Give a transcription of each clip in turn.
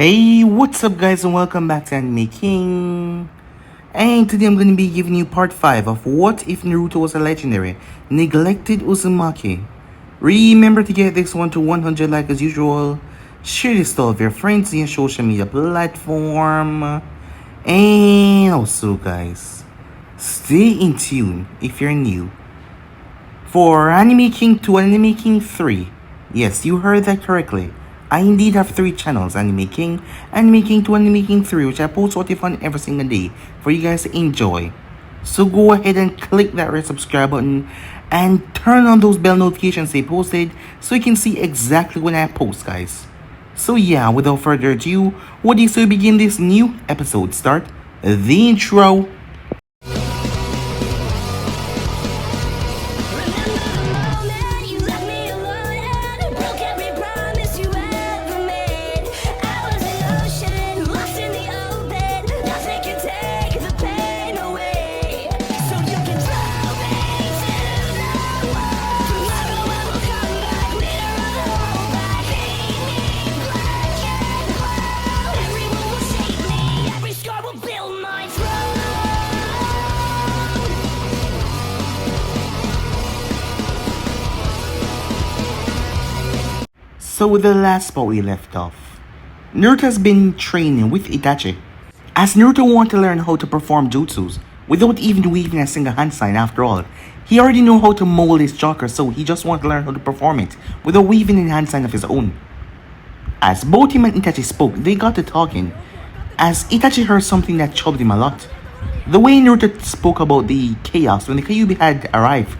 Hey, what's up guys and welcome back to Anime King. And today I'm going to be giving you part 5 of What If Naruto Was a Legendary Neglected Uzumaki. Remember to get this one to 100 like as usual. Share this to all of your friends in your social media platform. And also guys, stay in tune if you're new for Anime King 2 and Anime King 3. Yes, you heard that correctly. I indeed have 3 channels, Anime King 2, Anime King 3, which I post what fun every single day for you guys to enjoy. So go ahead and click that red subscribe button and turn on those bell notifications they posted so you can see exactly when I post, guys. So yeah, without further ado, what do you say we begin this new episode? Start the intro. So with the last spot we left off, Naruto has been training with Itachi, as Naruto wanted to learn how to perform jutsus without even weaving a single hand sign. After all, he already knew how to mold his chakra, so he just wanted to learn how to perform it without weaving a hand sign of his own. As both him and Itachi spoke, they got to talking, as Itachi heard something that troubled him a lot. The way Naruto spoke about the chaos when the Kyuubi had arrived,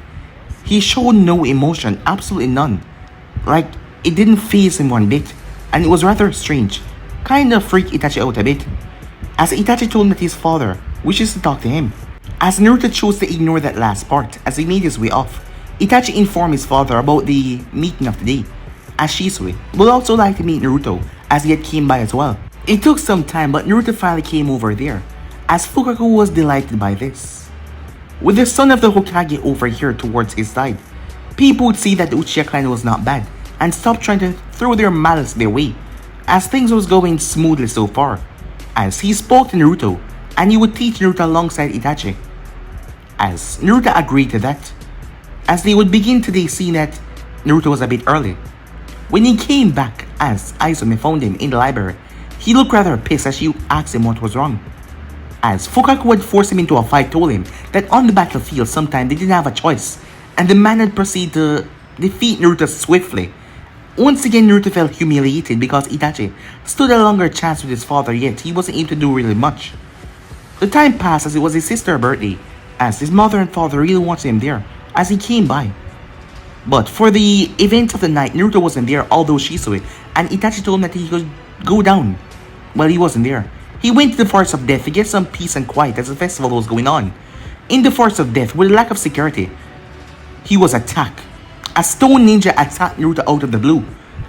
he showed no emotion, absolutely none. Like, it didn't faze him one bit, and it was rather strange. Kinda freaked Itachi out a bit, as Itachi told him that his father wishes to talk to him. As Naruto chose to ignore that last part, as he made his way off, Itachi informed his father about the meeting of the day, as Shisui would also like to meet Naruto, as he had came by as well. It took some time, but Naruto finally came over there, as Fugaku was delighted by this. With the son of the Hokage over here towards his side, people would see that the Uchiha clan was not bad, and stop trying to throw their malice their way, as things was going smoothly so far, as he spoke to Naruto, and he would teach Naruto alongside Itachi. As Naruto agreed to that, as they would begin today seeing that Naruto was a bit early. When he came back, as Izumi found him in the library, he looked rather pissed as she asked him what was wrong. As Fugaku had forced him into a fight told him that on the battlefield sometimes they didn't have a choice, and the man had proceeded to defeat Naruto swiftly. Once again, Naruto felt humiliated because Itachi stood a longer chance with his father, yet he wasn't able to do really much. The time passed as it was his sister's birthday, as his mother and father really wanted him there, as he came by. But for the event of the night, Naruto wasn't there, although Shisui and Itachi told him that he could go down. Well, he wasn't there. He went to the Forest of Death to get some peace and quiet as the festival was going on. In the Forest of Death, with lack of security, he was attacked. A stone ninja attacked Naruto out of the blue,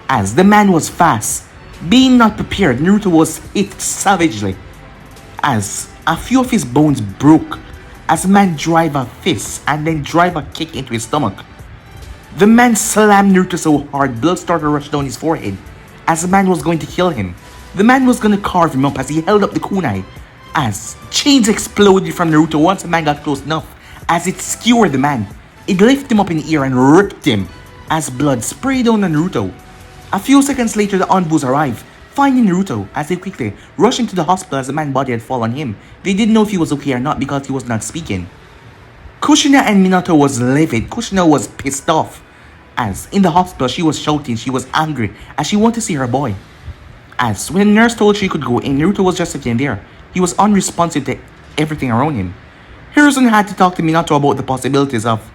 as the man was fast. Being not prepared, Naruto was hit savagely, as a few of his bones broke, as the man drive a fist and then drive a kick into his stomach. The man slammed Naruto so hard, blood started to rush down his forehead, as the man was going to kill him. The man was going to carve him up as he held up the kunai, as chains exploded from Naruto once the man got close enough, as it skewered the man. It lifted him up in the air and ripped him, as blood sprayed down on Naruto. A few seconds later, the envoys arrived, finding Naruto, as they quickly rushed him to the hospital as the man's body had fallen on him. They didn't know if he was okay or not because he was not speaking. Kushina and Minato was livid. Kushina was pissed off, as in the hospital she was shouting, she was angry, as she wanted to see her boy. As when the nurse told she could go in, Naruto was just sitting there. He was unresponsive to everything around him. Hiruzen had to talk to Minato about the possibilities of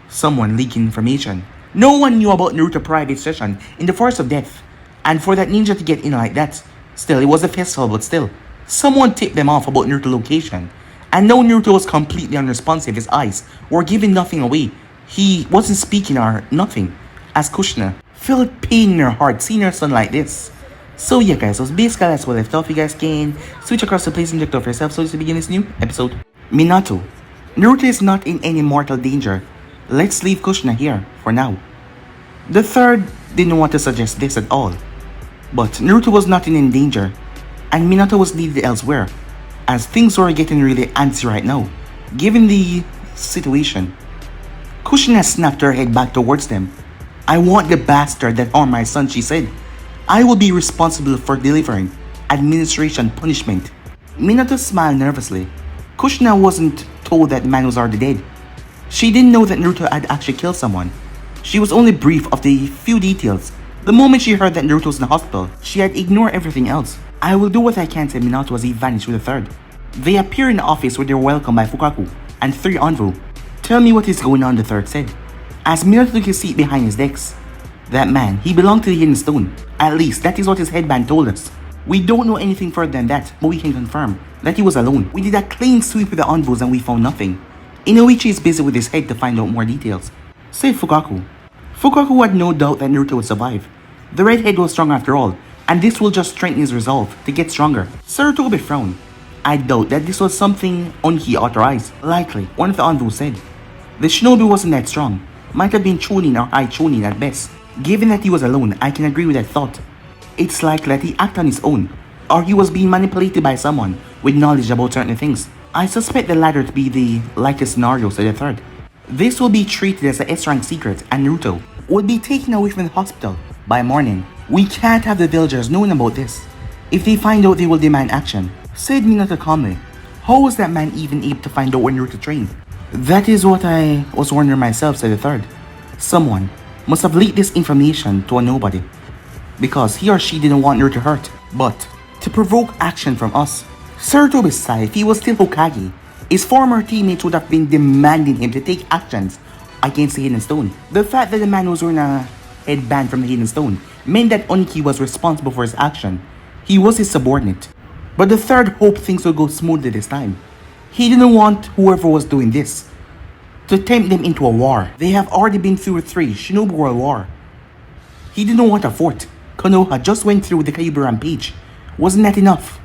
someone leaking information. No one knew about Naruto's private session in the Forest of Death, and for that ninja to get in like that, still it was a festival, but still, someone tipped them off about Naruto's location, and now Naruto was completely unresponsive. His eyes were giving nothing away. He wasn't speaking or nothing, as Kushina felt pain in her heart seeing her son like this. So yeah guys, so basically that's what I left off. You guys can switch across the place and check out for yourself. So let's begin this new episode. Minato, Naruto is not in any mortal danger. Let's leave Kushina here for now. The third didn't want to suggest this at all, but Naruto was not in danger. and Minato was needed elsewhere, as things were getting really antsy right now, given the situation. Kushina snapped her head back towards them. I want the bastard that harmed my son, she said. I will be responsible for delivering administration punishment. Minato smiled nervously. Kushina wasn't told that man was already dead. She didn't know that Naruto had actually killed someone. She was only briefed of the few details. The moment she heard that Naruto was in the hospital, she had ignored everything else. I will do what I can, said Minato as he vanished with the third. They appear in the office where they were welcomed by Fugaku and 3 Anvu. Tell me what is going on, the third said, as Minato took his seat behind his desk. That man, he belonged to the Hidden Stone. At least, that is what his headband told us. We don't know anything further than that, but we can confirm that he was alone. We did a clean sweep with the Anvus and we found nothing. Inoichi is busy with his head to find out more details, said Fugaku. Fugaku had no doubt that Naruto would survive. The redhead was strong after all, and this will just strengthen his resolve to get stronger. Sarutobi frowned. I doubt that this was something Onki authorized. Likely, one of the Anvus said. The shinobi wasn't that strong. Might have been chunin or high chunin at best. Given that he was alone, I can agree with that thought. It's likely that he acted on his own, or he was being manipulated by someone with knowledge about certain things. I suspect the latter to be the likely scenario, said the third. This will be treated as a S-rank secret, and Naruto will be taken away from the hospital by morning. We can't have the villagers knowing about this. If they find out, they will demand action, said Minato calmly. How was that man even able to find out where Naruto trained? That is what I was wondering myself, said the third. Someone must have leaked this information to a nobody, because he or she didn't want Naruto hurt, but to provoke action from us. Sarutobi sighed. If he was still Hokage, his former teammates would have been demanding him to take actions against the Hidden Stone. The fact that the man was wearing a headband from the Hidden Stone meant that Oniki was responsible for his action. He was his subordinate. But the third hoped things would go smoothly this time. He didn't want whoever was doing this to tempt them into a war. They have already been through 3 Shinobi World War. He didn't want a 4th. Konoha just went through the Kyuubi Rampage. Wasn't that enough?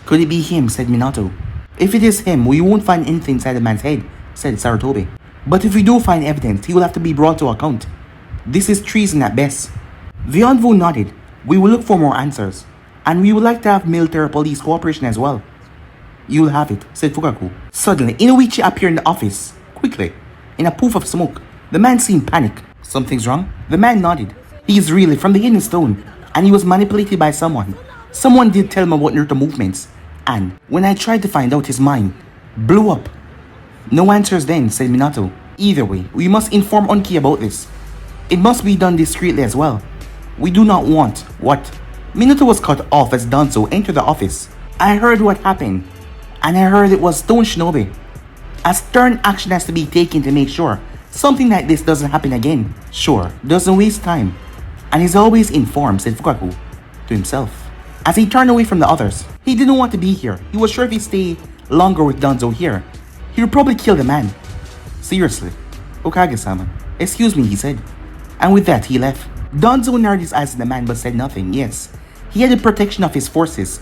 Could it be him, said Minato. If it is him, we won't find anything inside the man's head, said Sarutobi. But if we do find evidence, he will have to be brought to account. This is treason at best. The Anvu nodded. We will look for more answers. And we would like to have military police cooperation as well. You'll have it, said Fugaku. Suddenly, Inoichi appeared in the office. Quickly, in a poof of smoke. The man seemed panicked. Something's wrong? The man nodded. He is really from the Hidden Stone, and he was manipulated by someone. Someone did tell him about Naruto movements, and when I tried to find out, his mind blew up. No answers then, said Minato. Either way, we must inform Onki about this. It must be done discreetly as well. We do not want what? Minato was cut off as Danzo entered the office. I heard what happened, and I heard it was Stone Shinobi. A stern action has to be taken to make sure something like this doesn't happen again. Sure, doesn't waste time, and is always informed, said Fugaku to himself. As he turned away from the others, he didn't want to be here. He was sure if he stayed longer with Danzo here, he would probably kill the man. Seriously, Hokage-sama, excuse me, he said. And with that, he left. Danzo narrowed his eyes at the man but said nothing. Yes, he had the protection of his forces,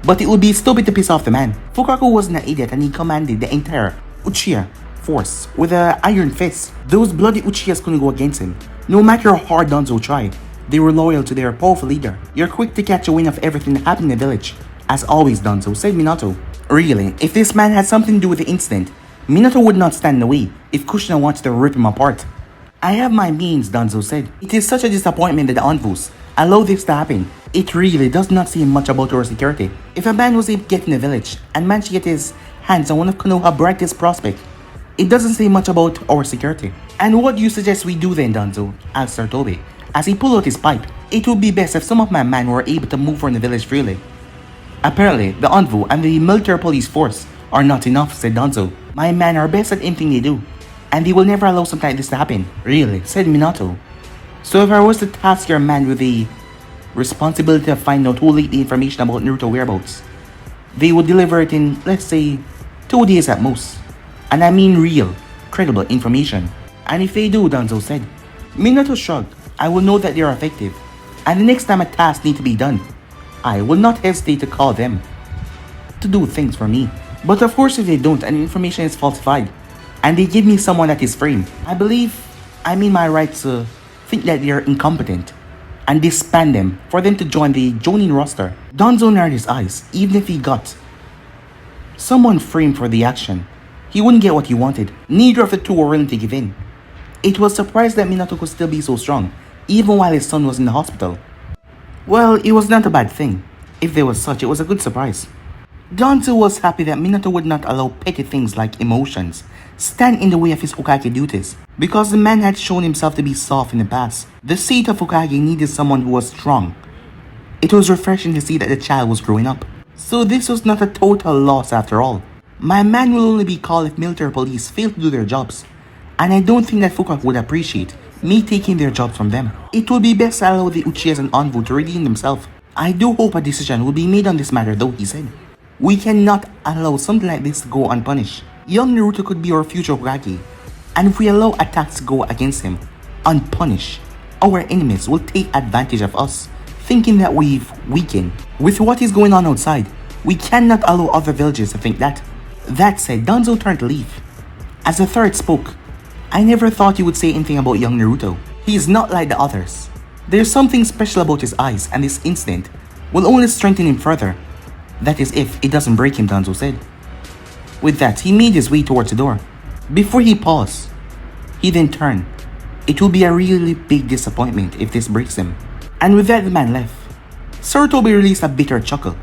but it would be stupid to piss off the man. Fugaku wasn't an idiot and he commanded the entire Uchiha force with an iron fist. Those bloody Uchihas couldn't go against him. No matter how hard Danzo tried, they were loyal to their powerful leader. You're quick to catch a wind of everything that happened in the village. As always, Danzo, said Minato. Really, if this man had something to do with the incident, Minato would not stand in the way if Kushina wanted to rip him apart. I have my means, Danzo said. It is such a disappointment that the Anvus allow this to happen. It really does not say much about our security. If a man was able to get in the village and managed to get his hands on one of Konoha's brightest prospects, it doesn't say much about our security. And what do you suggest we do then, Danzo? Asked Sarutobi as he pulled out his pipe. It would be best if some of my men were able to move from the village freely. Apparently, the Anvu and the military police force are not enough, said Danzo. My men are best at anything they do, and they will never allow something like this to happen. Really, said Minato. So if I was to task your man with the responsibility of finding out who leaked the information about Naruto whereabouts, they would deliver it in, let's say, 2 days at most. And I mean real, credible information. And if they do, Danzo said. Minato shrugged. I will know that they are effective, and the next time a task needs to be done, I will not hesitate to call them to do things for me. But of course if they don't and the information is falsified, and they give me someone that is framed, I mean my right to think that they are incompetent. and disband them for them to join the Jonin roster. Danzo narrowed his eyes. Even if he got someone framed for the action, he wouldn't get what he wanted. Neither of the two were willing to give in. It was surprised that Minato could still be so strong, even while his son was in the hospital. Well, it was not a bad thing. If there was such, it was a good surprise. Danzo was happy that Minato would not allow petty things like emotions stand in the way of his Hokage duties, because the man had shown himself to be soft in the past. The seat of Hokage needed someone who was strong. It was refreshing to see that the child was growing up. So this was not a total loss after all. My man will only be called if military police fail to do their jobs, and I don't think that Fugaku would appreciate me taking their jobs from them. It would be best to allow the Uchihas and Envoy to redeem themselves. I do hope a decision will be made on this matter though, he said. We cannot allow something like this to go unpunished. Young Naruto could be our future Hokage, and if we allow attacks to go against him unpunished, our enemies will take advantage of us, thinking that we've weakened. With what is going on outside, we cannot allow other villages to think that. That said, Danzo turned to leave. As the third spoke, I never thought you would say anything about young Naruto. He is not like the others. There's something special about his eyes, and this incident will only strengthen him further. That is if it doesn't break him, Danzo said. With that, he made his way towards the door. Before he paused, he then turned. It will be a really big disappointment if this breaks him. And with that, the man left. Sarutobi released a bitter chuckle.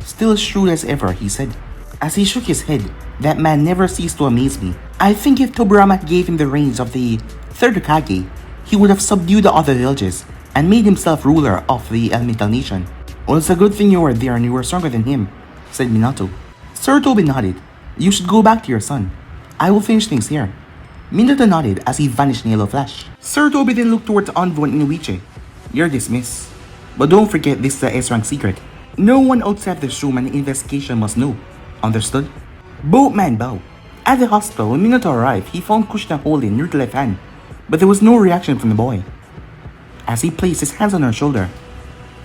Still shrewd as ever, he said. As he shook his head, that man never ceased to amaze me. I think if Tobirama gave him the reins of the third Hokage, he would have subdued the other villages and made himself ruler of the Elemental Nation. Well, it's a good thing you were there and you were stronger than him, said Minato. Sarutobi nodded. You should go back to your son. I will finish things here. Minato nodded as he vanished in a yellow flash. Sarutobi then looked towards Envoy and Inuichi. You're dismissed. But don't forget this is a S-rank secret. No one outside this room and the investigation must know. Understood? Both men bowed. At the hospital, when Minato arrived, he found Kushina holding Naruto's left hand, but there was no reaction from the boy. As he placed his hands on her shoulder,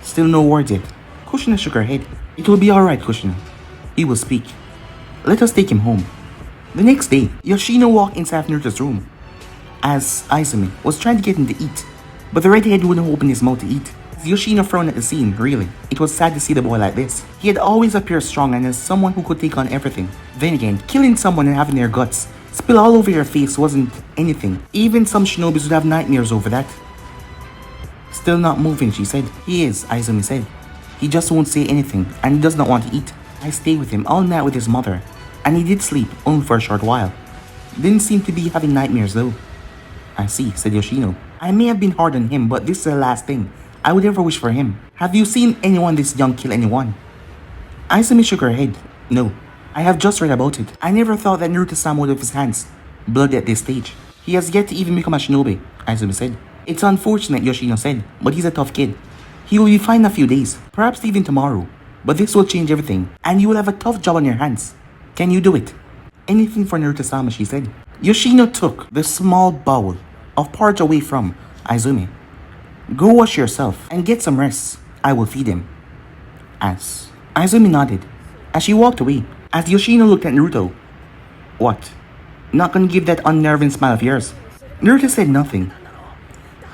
still no words yet, Kushina shook her head. It will be alright, Kushina. He will speak. Let us take him home. The next day, Yoshino walked inside Naruto's room, as Izumi was trying to get him to eat, but the redhead wouldn't open his mouth to eat. Yoshino frowned at the scene, really. It was sad to see the boy like this. He had always appeared strong and as someone who could take on everything. Then again, killing someone and having their guts spill all over your face wasn't anything. Even some shinobis would have nightmares over that. Still not moving, she said. He is, Izumi said. He just won't say anything and he does not want to eat. I stayed with him all night with his mother, and he did sleep, only for a short while. Didn't seem to be having nightmares though. I see, said Yoshino. I may have been hard on him, but this is the last thing I would ever wish for him. Have you seen anyone this young kill anyone? Izumi shook her head. No, I have just read about it. I never thought that Naruto-sama would have his hands bloody at this stage. He has yet to even become a shinobi, Izumi said. It's unfortunate, Yoshino said, but he's a tough kid. He will be fine in a few days, perhaps even tomorrow. But this will change everything, and you will have a tough job on your hands. Can you do it? Anything for Naruto-sama, she said. Yoshino took the small bowl of porridge away from Izumi. Go wash yourself and get some rest. I will feed him. As Izumi nodded as she walked away, as Yoshino looked at Naruto. What? Not gonna give that unnerving smile of yours? Naruto said nothing.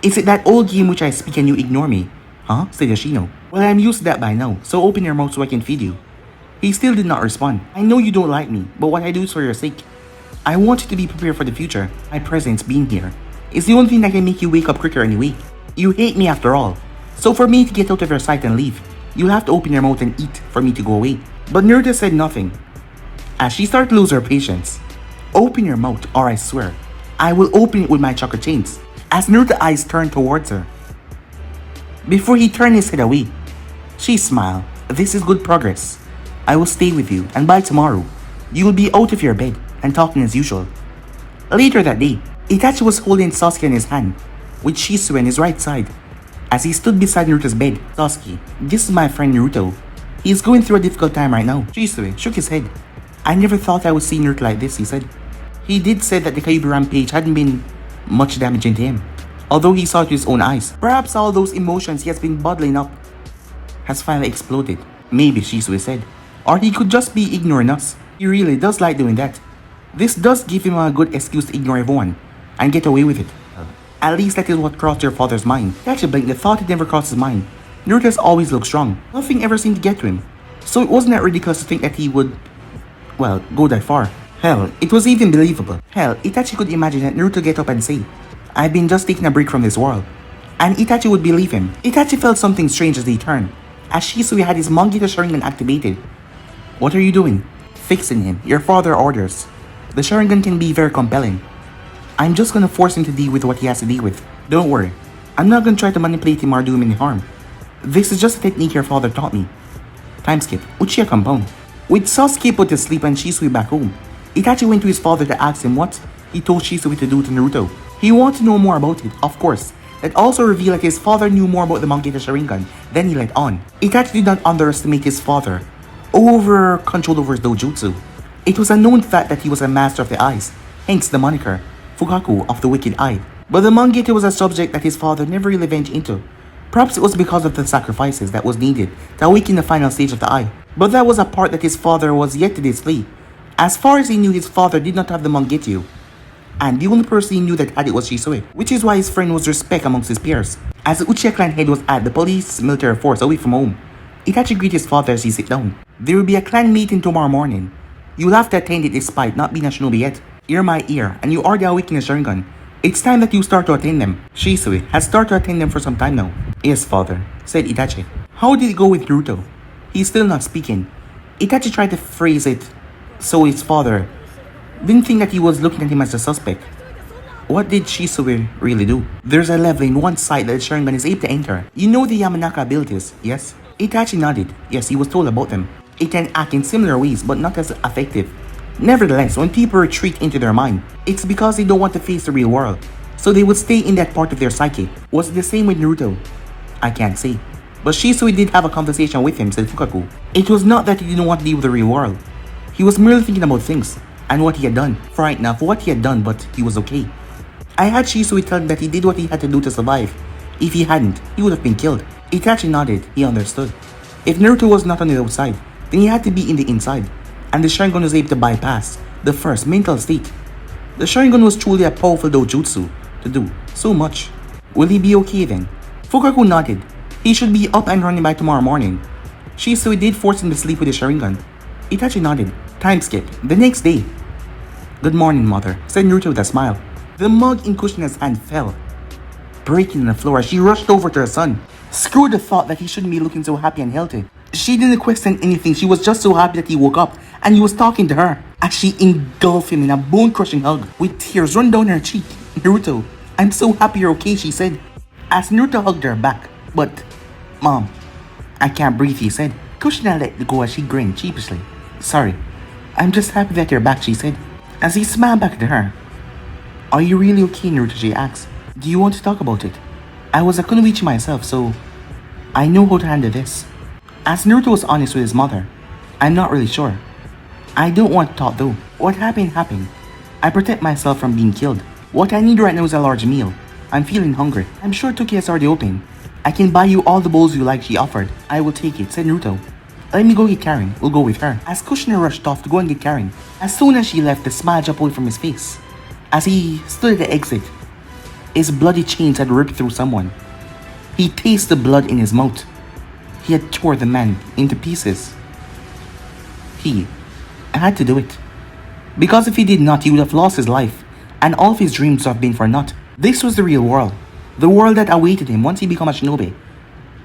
Is it that old game which I speak and you ignore me? Huh? Said Yoshino. Well, I'm used to that by now, so open your mouth so I can feed you. He still did not respond. I know you don't like me, but what I do is for your sake. I want you to be prepared for the future. My presence being here is the only thing that can make you wake up quicker anyway. You hate me after all. So for me to get out of your sight and leave, you'll have to open your mouth and eat for me to go away. But Naruto said nothing, as she started to lose her patience. Open your mouth or I swear, I will open it with my chakra chains. As Naruto's eyes turned towards her. Before he turned his head away, she smiled. This is good progress. I will stay with you, and by tomorrow, you will be out of your bed and talking as usual. Later that day, Itachi was holding Sasuke in his hand, with Shisui on his right side. As he stood beside Naruto's bed, Sasuke, this is my friend Naruto. He is going through a difficult time right now. Shisui shook his head. I never thought I would see Naruto like this, he said. He did say that the Kyuubi rampage hadn't been much damaging to him, although he saw it with his own eyes. Perhaps all those emotions he has been bottling up has finally exploded. Maybe, Shisui said. Or he could just be ignoring us. He really does like doing that. This does give him a good excuse to ignore everyone and get away with it. At least that is what crossed your father's mind. Itachi blinked. The thought had never crossed his mind. Naruto has always looked strong. Nothing ever seemed to get to him. So it wasn't that ridiculous to think that he would, well, go that far. Hell, it was even believable. Hell, Itachi could imagine that Naruto get up and say, "I've been just taking a break from this world." And Itachi would believe him. Itachi felt something strange as they turned, as Shisui had his Mangekyo Sharingan activated. "What are you doing?" "Fixing him. Your father orders." The Sharingan can be very compelling. "I'm just gonna force him to deal with what he has to deal with. Don't worry. I'm not gonna try to manipulate him or do him any harm. This is just a technique your father taught me." Time skip. Uchiha compound. With Sasuke put to sleep and Shisui back home, Itachi went to his father to ask him what he told Shisui to do to Naruto. He wanted to know more about it, of course. That also revealed that his father knew more about the Mangekyo Sharingan than he let on. Itachi did not underestimate his father over control over his dojutsu. It was a known fact that he was a master of the eyes, hence the moniker Fugaku of the Wicked Eye. But the Mangekyo was a subject that his father never really ventured into. Perhaps it was because of the sacrifices that was needed to awaken the final stage of the eye. But that was a part that his father was yet to display. As far as he knew, his father did not have the Mangekyo, and the only person he knew that had it was Shisui, which is why his friend was respected amongst his peers. As the Uchiha clan head was at the police military force away from home, Itachi greeted his father as he sat down. "There will be a clan meeting tomorrow morning. You'll have to attend it despite not being a shinobi yet. Ear my ear, and you are the awakening Sharingan. It's time that you start to attend them." Shisui has started to attend them for some time now. "Yes, father," said Itachi. "How did it go with Naruto?" "He's still not speaking." Itachi tried to phrase it so his father didn't think that he was looking at him as a suspect. What did Shisui really do? "There's a level in one side that the Sharingan is able to enter. You know the Yamanaka abilities, yes?" Itachi nodded. Yes, he was told about them. It can act in similar ways, but not as effective. Nevertheless, when people retreat into their mind, it's because they don't want to face the real world, so they would stay in that part of their psyche. Was it the same with Naruto? I can't say. But Shisui did have a conversation with him, said Fugaku. It was not that he didn't want to deal with the real world. He was merely thinking about things, and what he had done. Frightened of what he had done, but he was okay. I had Shisui tell him that he did what he had to do to survive. If he hadn't, he would have been killed. Itachi nodded. He understood. If Naruto was not on the outside, then he had to be in the inside, and the Sharingan was able to bypass the first mental state. The Sharingan was truly a powerful dojutsu to do so much. Will he be okay then? Fugaku nodded. He should be up and running by tomorrow morning. Shisui did force him to sleep with the Sharingan. Itachi nodded. Time skip. The next day. Good morning, mother, said Naruto with a smile. The mug in Kushina's hand fell, breaking on the floor as she rushed over to her son. Screw the thought that he shouldn't be looking so happy and healthy. She didn't question anything. She was just so happy that he woke up and he was talking to her as she engulfed him in a bone-crushing hug with tears run down her cheek. "Naruto, I'm so happy you're okay," she said as Naruto hugged her back. "But, Mom, I can't breathe," he said. Kushina let go as she grinned sheepishly. "Sorry, I'm just happy that you're back," she said as he smiled back to her. "Are you really okay, Naruto?" she asked. "Do you want to talk about it? I was a kunoichi myself, so I know how to handle this." As Naruto was honest with his mother, "I'm not really sure. I don't want to talk though. What happened happened. I protect myself from being killed. What I need right now is a large meal. I'm feeling hungry. I'm sure Toki has already opened. I can buy you all the bowls you like," she offered. "I will take it," said Naruto. "Let me go get Karen. We'll go with her." As Kushina rushed off to go and get Karen, as soon as she left, the smile jumped away from his face. As he stood at the exit, his bloody chains had ripped through someone. He tasted the blood in his mouth. He had tore the man into pieces. He had to do it. Because if he did not, he would have lost his life, and all of his dreams would have been for naught. This was the real world. The world that awaited him once he became a shinobi.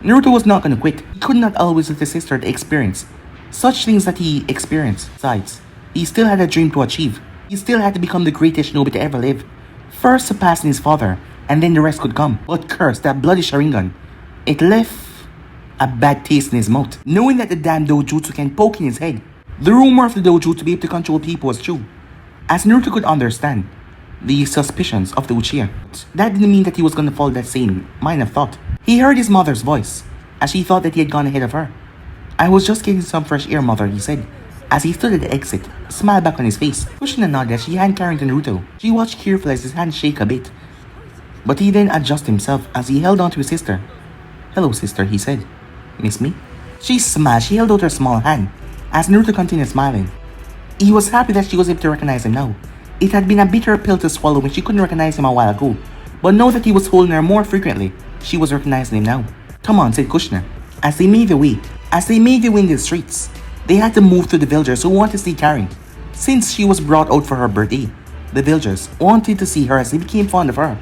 Naruto was not going to quit. He could not always let his sister experience such things that he experienced. Besides, he still had a dream to achieve. He still had to become the greatest shinobi to ever live. First surpassing his father, and then the rest could come. But curse, that bloody Sharingan. It left a bad taste in his mouth. Knowing that the damn dojutsu can poke in his head. The rumor of the dojutsu to be able to control people was true. As Naruto could understand the suspicions of the Uchiha, that didn't mean that he was going to follow that same line of thought. He heard his mother's voice, as she thought that he had gone ahead of her. "I was just getting some fresh air, mother," he said, as he stood at the exit, a smile back on his face. Kushina nodded as she hand carried Naruto. She watched carefully as his hand shake a bit, but he then adjusted himself as he held on to his sister. "Hello, sister," he said. "Miss me?" She smiled. She held out her small hand as Naruto continued smiling. He was happy that she was able to recognize him now. It had been a bitter pill to swallow when she couldn't recognize him a while ago, But now that he was holding her more frequently, she was recognizing him now. Come on, said Kushina. As they made their way in the streets, they had to move to the villagers who wanted to see Karen. Since she was brought out for her birthday, the villagers wanted to see her as they became fond of her.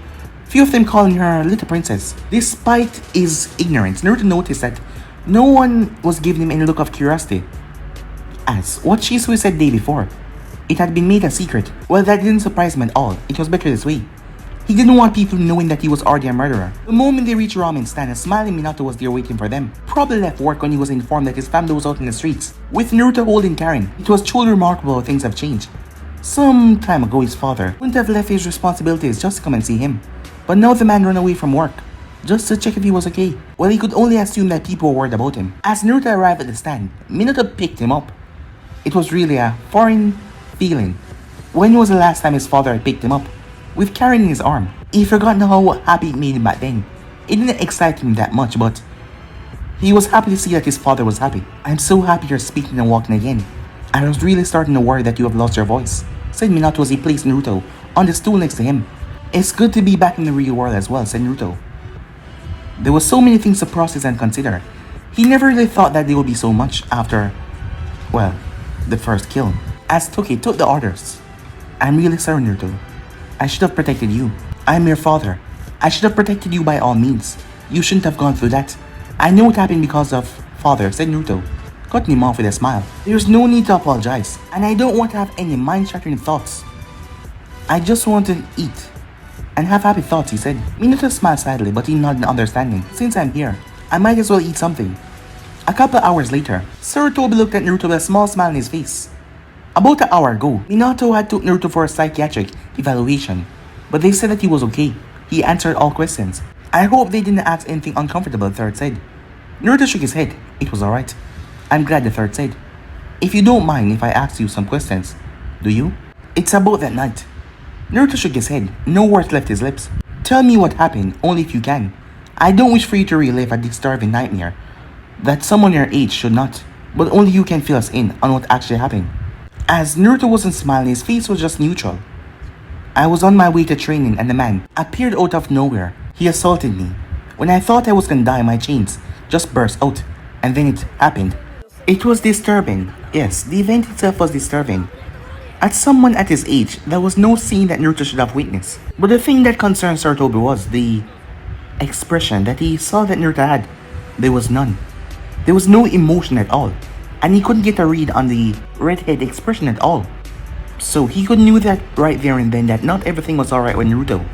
Few of them calling her little princess. Despite his ignorance, Naruto noticed that no one was giving him any look of curiosity. As what Shisui said the day before, it had been made a secret. Well, that didn't surprise him at all. It was better this way. He didn't want people knowing that he was already a murderer. The moment they reached ramen stand, a smiling Minato was there waiting for them. Probably left work when he was informed that his family was out in the streets. With Naruto holding Karen, it was truly remarkable how things have changed. Some time ago, his father wouldn't have left his responsibilities just to come and see him. But now the man ran away from work, just to check if he was okay. Well, he could only assume that people were worried about him. As Naruto arrived at the stand, Minato picked him up. It was really a foreign feeling. When was the last time his father had picked him up? With Karen in his arm. He forgot how happy it made him back then. It didn't excite him that much, but he was happy to see that his father was happy. I'm so happy you're speaking and walking again. I was really starting to worry that you have lost your voice, said Minato as he placed Naruto on the stool next to him. It's good to be back in the real world as well, said Naruto. There were so many things to process and consider. He never really thought that there would be so much after, well, the first kill. As Toki took the orders. I'm really sorry, Naruto. I should have protected you. I'm your father. I should have protected you by all means. You shouldn't have gone through that. I know it happened because of father, said Naruto, cutting him off with a smile. There's no need to apologize, and I don't want to have any mind-shattering thoughts. I just want to eat and have happy thoughts, he said. Minato smiled sadly, but he nodded in understanding. Since I'm here, I might as well eat something. A couple of hours later, Sarutobi looked at Naruto with a small smile on his face. About an hour ago, Minato had took Naruto for a psychiatric evaluation, but they said that he was okay. He answered all questions. I hope they didn't ask anything uncomfortable, the third said. Naruto shook his head. It was alright. I'm glad, the third said. If you don't mind if I ask you some questions, do you? It's about that night. Naruto shook his head. No words left his lips. Tell me what happened, only if you can. I don't wish for you to relive a disturbing nightmare that someone your age should not, but only you can fill us in on what actually happened. As Naruto wasn't smiling, his face was just neutral. I was on my way to training and the man appeared out of nowhere. He assaulted me. When I thought I was gonna die, my chains just burst out, and then it happened. It was disturbing. Yes, the event itself was disturbing. As someone at his age, there was no scene that Naruto should have witnessed. But the thing that concerned Sarutobi was the expression that he saw that Naruto had. There was none. There was no emotion at all. And he couldn't get a read on the redhead expression at all. So he could knew that right there and then that not everything was alright with Naruto.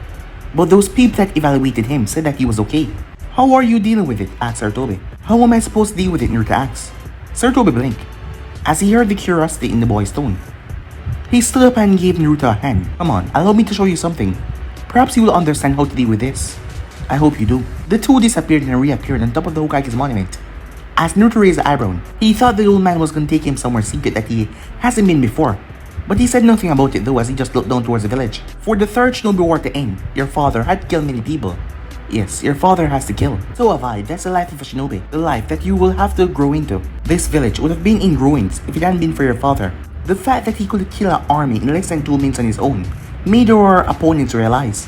But those people that evaluated him said that he was okay. How are you dealing with it? Asked Sarutobi. How am I supposed to deal with it? Naruto asked. Sarutobi blinked as he heard the curiosity in the boy's tone. He stood up and gave Naruto a hand. Come on, allow me to show you something. Perhaps you will understand how to deal with this. I hope you do. The two disappeared and reappeared on top of the Hokage's monument. As Naruto raised an eyebrow, he thought the old man was going to take him somewhere secret that he hasn't been before. But he said nothing about it though as he just looked down towards the village. For the third shinobi war to end, your father had killed many people. Yes, your father has to kill. So have I. That's the life of a shinobi. The life that you will have to grow into. This village would have been in ruins if it hadn't been for your father. The fact that he could kill an army in less than 2 minutes on his own made our opponents realize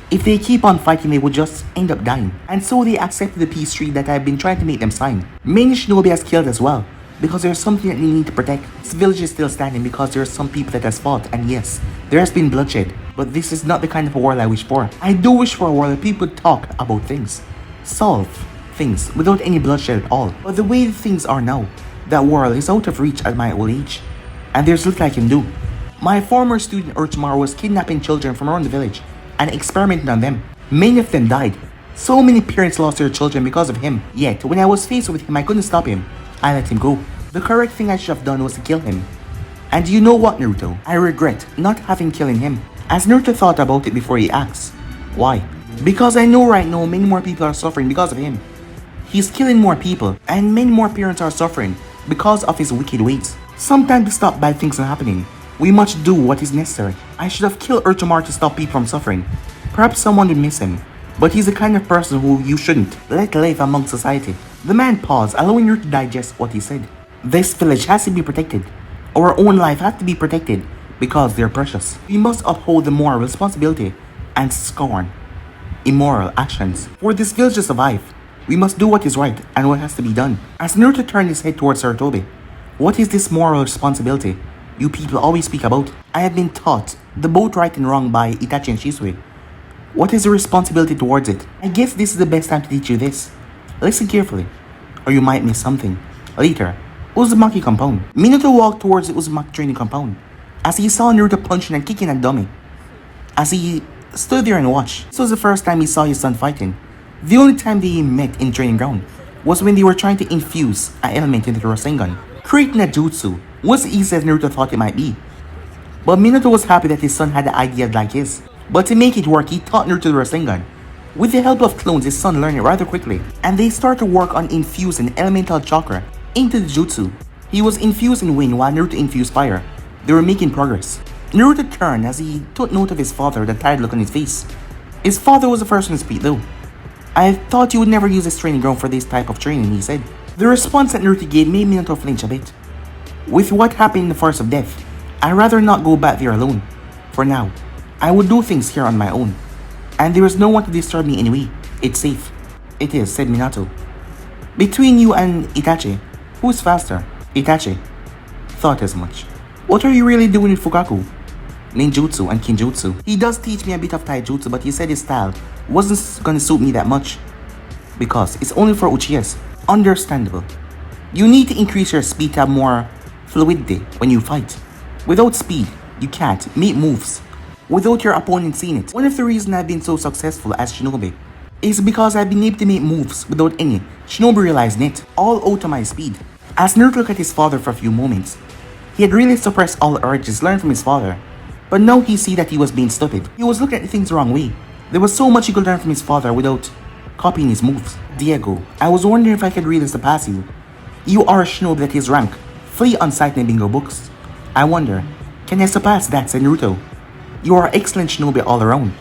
if they keep on fighting, they would just end up dying. And so they accepted the peace treaty that I've been trying to make them sign. Many shinobi has killed as well, because there's something that they need to protect. This village is still standing because there are some people that has fought, and yes, there has been bloodshed. But this is not the kind of a world I wish for. I do wish for a world where people talk about things, solve things without any bloodshed at all. But the way things are now, that world is out of reach at my old age, and there's little I can do. My former student Orochimaru was kidnapping children from around the village and experimenting on them. Many of them died. So many parents lost their children because of him. Yet, when I was faced with him, I couldn't stop him. I let him go. The correct thing I should have done was to kill him. And you know what, Naruto? I regret not having killed him. As Naruto thought about it before he asked, why? Because I know right now many more people are suffering because of him. He's killing more people, and many more parents are suffering because of his wicked ways. Sometimes to stop bad things from happening, we must do what is necessary. I should have killed Orochimaru to stop people from suffering. Perhaps someone would miss him, but he's the kind of person who you shouldn't let live among society. The man paused, allowing her to digest what he said. This village has to be protected. Our own life has to be protected because they're precious. We must uphold the moral responsibility and scorn immoral actions. For this village to survive, we must do what is right and what has to be done. As Naruto turned his head towards Sarutobi, what is this moral responsibility you people always speak about? I have been taught the both right and wrong by Itachi and Shisui. What is the responsibility towards it? I guess this is the best time to teach you this. Listen carefully, or you might miss something. Later, Uzumaki compound. Minato walked towards the Uzumaki training compound as he saw Naruto punching and kicking at dummy. As he stood there and watched, this was the first time he saw his son fighting. The only time they met in training ground was when they were trying to infuse an element into the Rasengan. Creating a jutsu was easy as Naruto thought it might be. But Minato was happy that his son had an idea like his. But to make it work, he taught Naruto the Rasengan. With the help of clones, his son learned it rather quickly, and they started to work on infusing elemental chakra into the jutsu. He was infusing wind while Naruto infused fire. They were making progress. Naruto turned as he took note of his father with a tired look on his face. His father was the first one to speak though. I thought you would never use this training ground for this type of training, he said. The response that Naruto gave made Minato flinch a bit. With what happened in the Forest of Death, I'd rather not go back there alone. For now, I would do things here on my own. And there is no one to disturb me anyway. It's safe. It is, said Minato. Between you and Itachi, who's faster? Itachi. Thought as much. What are you really doing with Fugaku? Ninjutsu and Kinjutsu. He does teach me a bit of Taijutsu, but he said his style wasn't gonna suit me that much. Because it's only for Uchihas. Understandable. You need to increase your speed to have more fluidity when you fight. Without speed, you can't make moves without your opponent seeing it. One of the reasons I've been so successful as Shinobi is because I've been able to make moves without any Shinobi realizing it, all out of my speed. As Naruto looked at his father for a few moments, he had really suppressed all urges learned from his father, but now he see that he was being stupid. He was looking at things the wrong way. There was so much he could learn from his father without copying his moves. Diego, I was wondering if I could really surpass you. You are a Shinobi that is rank, free on sight in bingo books. I wonder, can I surpass that, said Naruto? You are excellent Shinobi all around.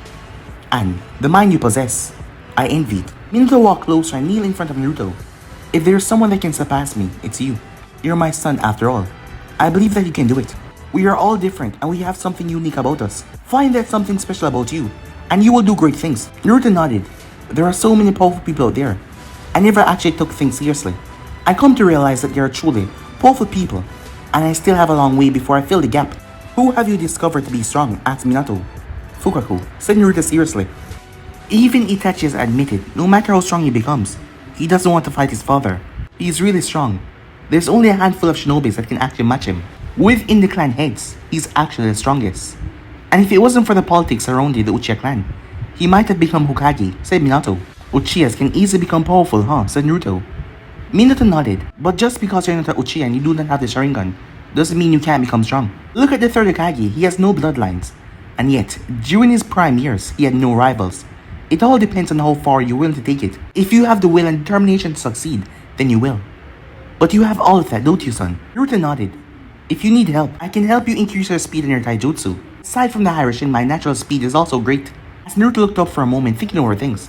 And the mind you possess, I envied. Minato walked closer and kneeled in front of Naruto. If there's someone that can surpass me, it's you. You're my son after all. I believe that you can do it. We are all different and we have something unique about us. Find that something special about you, and you will do great things. Naruto nodded. There are so many powerful people out there. I never actually took things seriously. I come to realize that there are truly powerful people, and I still have a long way before I fill the gap. Who have you discovered to be strong? Asked Minato. Fugaku, said Naruto seriously. Even Itachi has admitted, no matter how strong he becomes, he doesn't want to fight his father. He is really strong. There's only a handful of shinobis that can actually match him. Within the clan heads, he's actually the strongest. And if it wasn't for the politics surrounding the Uchiha clan, he might have become Hokage, said Minato. Uchihas can easily become powerful, huh? Said Naruto. Minato nodded, but just because you're not an Uchiha and you do not have the Sharingan, doesn't mean you can't become strong. Look at the third Hokage, he has no bloodlines. And yet, during his prime years, he had no rivals. It all depends on how far you're willing to take it. If you have the will and determination to succeed, then you will. But you have all of that, don't you, son? Naruto nodded. If you need help, I can help you increase your speed in your taijutsu. Aside from the Hiraishin, my natural speed is also great. As Naruto looked up for a moment, thinking over things.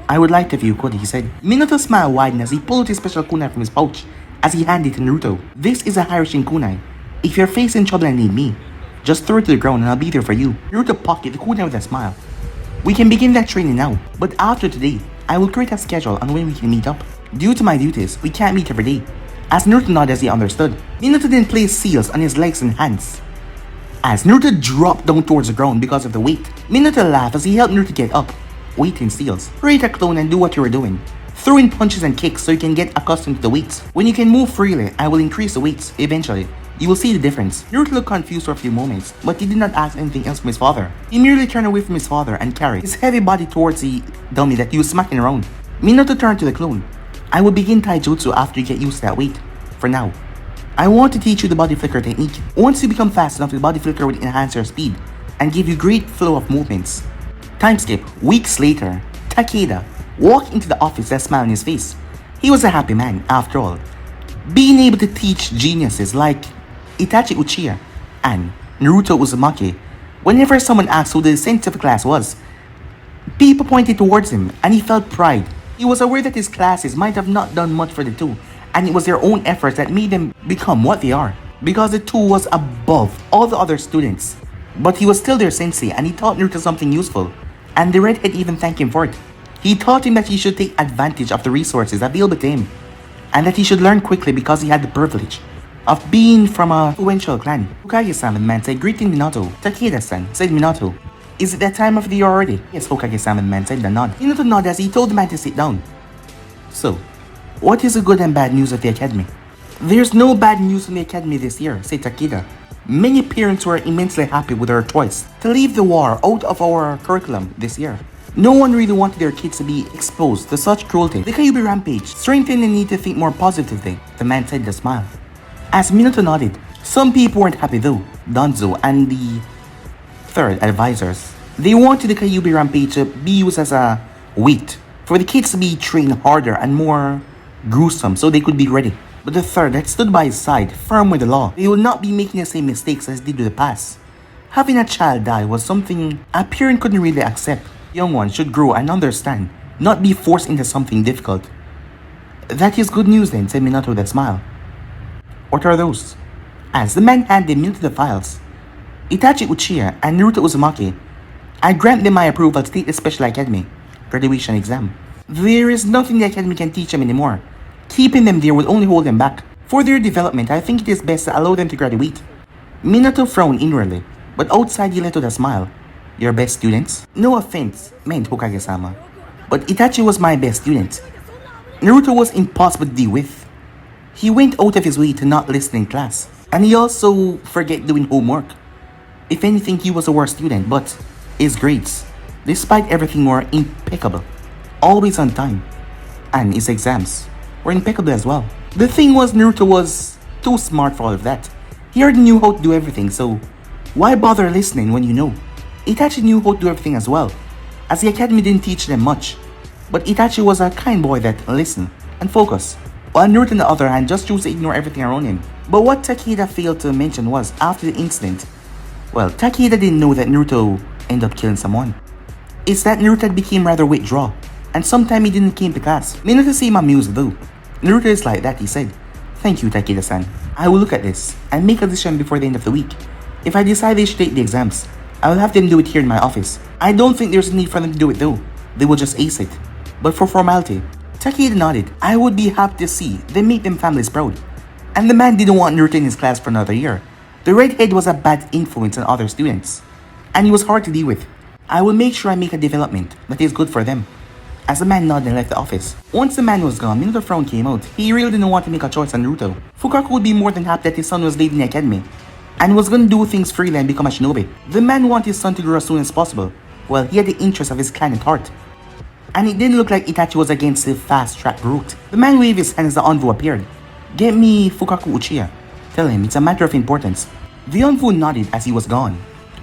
I would like to if you could, he said. Minato's smile widened as he pulled his special kunai from his pouch, as he handed it to Naruto. This is a Hiraishin kunai. If you're facing trouble and need me, just throw it to the ground and I'll be there for you. Naruto pocketed the kunai with a smile. We can begin that training now, but after today, I will create a schedule on when we can meet up. Due to my duties, we can't meet every day. As Naruto nodded as he understood, Minato then placed seals on his legs and hands. As Naruto dropped down towards the ground because of the weight, Minato laughed as he helped Naruto get up. Weight in seals. Create a clone and do what you were doing. Throw in punches and kicks so you can get accustomed to the weights. When you can move freely, I will increase the weights. Eventually, you will see the difference. Naruto looked confused for a few moments, but he did not ask anything else from his father. He merely turned away from his father and carried his heavy body towards the dummy that he was smacking around. Minato turned to the clone. I will begin taijutsu after you get used to that weight. For now, I want to teach you the body flicker technique. Once you become fast enough, the body flicker will enhance your speed and give you great flow of movements. Time skip. Weeks later, Takeda walked into the office with a smile on his face. He was a happy man, after all. Being able to teach geniuses like Itachi Uchiha and Naruto Uzumaki, whenever someone asked who the scientific class was, people pointed towards him and he felt pride. He was aware that his classes might have not done much for the two, and it was their own efforts that made them become what they are, because the two was above all the other students. But he was still their sensei and he taught Naruto something useful, And the redhead even thanked him for it. He taught him that he should take advantage of the resources available to him, and that he should learn quickly because he had the privilege of being from a influential clan. Hokage-san, the man said, greeting Minato. Takeda-san, said Minato. Is it that time of the year already? Yes, Hokage-san, the man said, the nod. Minato nodded as he told the man to sit down. So, what is the good and bad news of the academy? There's no bad news from the academy this year, said Takeda. Many parents were immensely happy with our choice to leave the war out of our curriculum this year. No one really wanted their kids to be exposed to such cruelty. The Kyuubi rampage strengthened the need to think more positively, the man said with a smile. As Minato nodded, some people weren't happy though, Danzo and the third advisors. They wanted the Kyuubi rampage to be used as a weight for the kids to be trained harder and more gruesome so they could be ready. But the third had stood by his side, firm with the law. They would not be making the same mistakes as they did in the past. Having a child die was something a parent couldn't really accept. Young ones should grow and understand, not be forced into something difficult. That is good news then, said Minato with a smile. What are those? As the man handed Minato the files, Itachi Uchiha and Naruto Uzumaki, I grant them my approval to take the special academy graduation exam. There is nothing the academy can teach them anymore. Keeping them there will only hold them back. For their development, I think it is best to allow them to graduate. Minato frowned inwardly, but outside he let out a smile. Your best students? No offense, meant Hokage-sama, but Itachi was my best student. Naruto was impossible to deal with. He went out of his way to not listen in class, and he also forget doing homework. If anything, he was a worse student, but his grades, despite everything, were impeccable. Always on time. And his exams were impeccable as well. The thing was, Naruto was too smart for all of that. He already knew how to do everything, so why bother listening when you know? Itachi knew how to do everything as well, as the academy didn't teach them much. But Itachi was a kind boy that listened and focused, while Naruto on the other hand just chose to ignore everything around him. But what Takeda failed to mention was, after the incident, well, Takeda didn't know that Naruto ended up killing someone. It's that Naruto became rather withdrawn, and sometime he didn't came to class. Minato seemed amused though. Naruto is like that, he said. Thank you, Takeda-san. I will look at this and make a decision before the end of the week. If I decide they should take the exams, I will have them do it here in my office. I don't think there's a need for them to do it though. They will just ace it. But for formality, Takeda nodded. I would be happy to see them make them families proud. And the man didn't want Naruto in his class for another year. The redhead was a bad influence on other students, and he was hard to deal with. I will make sure I make a development that is good for them. As the man nodded and left the office. Once the man was gone, Minato's frown came out. He really didn't want to make a choice on Naruto. Fugaku would be more than happy that his son was leaving the academy, and was going to do things freely and become a shinobi. The man wanted his son to grow as soon as possible. Well, he had the interest of his clan at heart. And it didn't look like Itachi was against the fast-track route. The man waved his hand as the envoy appeared. Get me Fugaku Uchiha. Tell him it's a matter of importance. The envoy nodded as he was gone.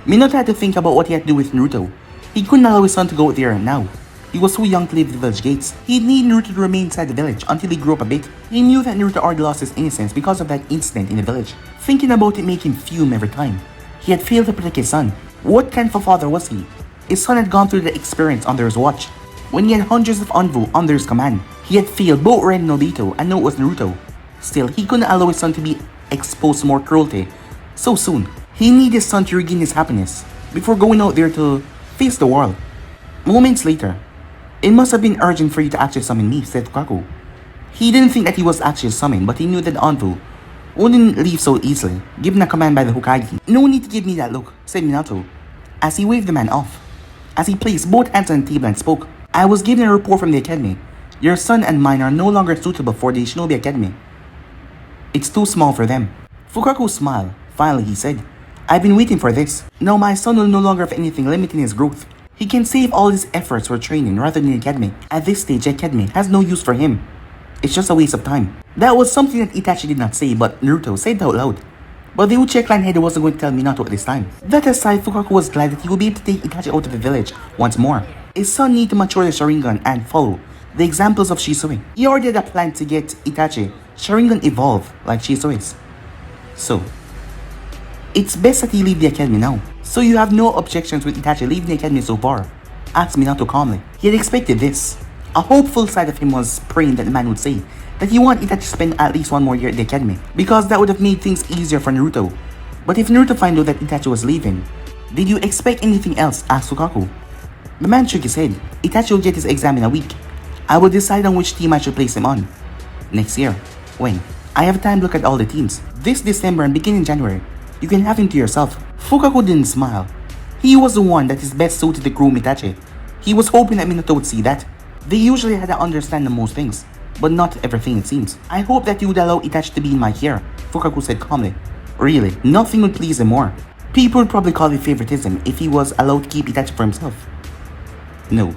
Minato had to think about what he had to do with Naruto. He couldn't allow his son to go out there now. He was too young to leave the village gates. He'd need Naruto to remain inside the village until he grew up a bit. He knew that Naruto already lost his innocence because of that incident in the village. Thinking about it made him fume every time. He had failed to protect his son. What kind of a father was he? His son had gone through the experience under his watch. When he had hundreds of envoy under his command, he had failed both Ren and Obito, and now it was Naruto. Still, he couldn't allow his son to be exposed to more cruelty so soon. He needed his son to regain his happiness before going out there to face the world. Moments later, it must have been urgent for you to actually summon me, said Fugaku. He didn't think that he was actually summoned, but he knew that the envoy wouldn't leave so easily, given a command by the Hokage. No need to give me that look, said Minato, as he waved the man off. As he placed both hands on the table and spoke, I was given a report from the academy. Your son and mine are no longer suitable for the Shinobi Academy. It's too small for them. Fugaku smiled. Finally, he said, I've been waiting for this. Now my son will no longer have anything limiting his growth. He can save all his efforts for training rather than the academy. At this stage, the academy has no use for him. It's just a waste of time. That was something that Itachi did not say, but Naruto said out loud. But the Uchiha clan head wasn't going to tell Minato at this time. That aside, Fugaku was glad that he would be able to take Itachi out of the village once more. His son needed to mature the Sharingan and follow the examples of Shisui. He already had a plan to get Itachi Sharingan evolve like Shisui's. So, it's best that he leave the academy now. So you have no objections with Itachi leaving the academy so far? Asked Minato calmly. He had expected this. A hopeful side of him was praying that the man would say that he wanted Itachi to spend at least one more year at the academy, because that would have made things easier for Naruto. But if Naruto found out that Itachi was leaving, did you expect anything else? Asked Fugaku. The man shook his head. Itachi will get his exam in a week. I will decide on which team I should place him on. Next year. When? I have time to look at all the teams. This December and beginning January. You can have him to yourself. Fugaku didn't smile. He was the one that is best suited to groom Itachi. He was hoping that Minato would see that. They usually had to understand most things, but not everything it seems. I hope that you would allow Itachi to be in my care, Fugaku said calmly. Really, nothing would please him more. People would probably call it favoritism if he was allowed to keep Itachi for himself. No,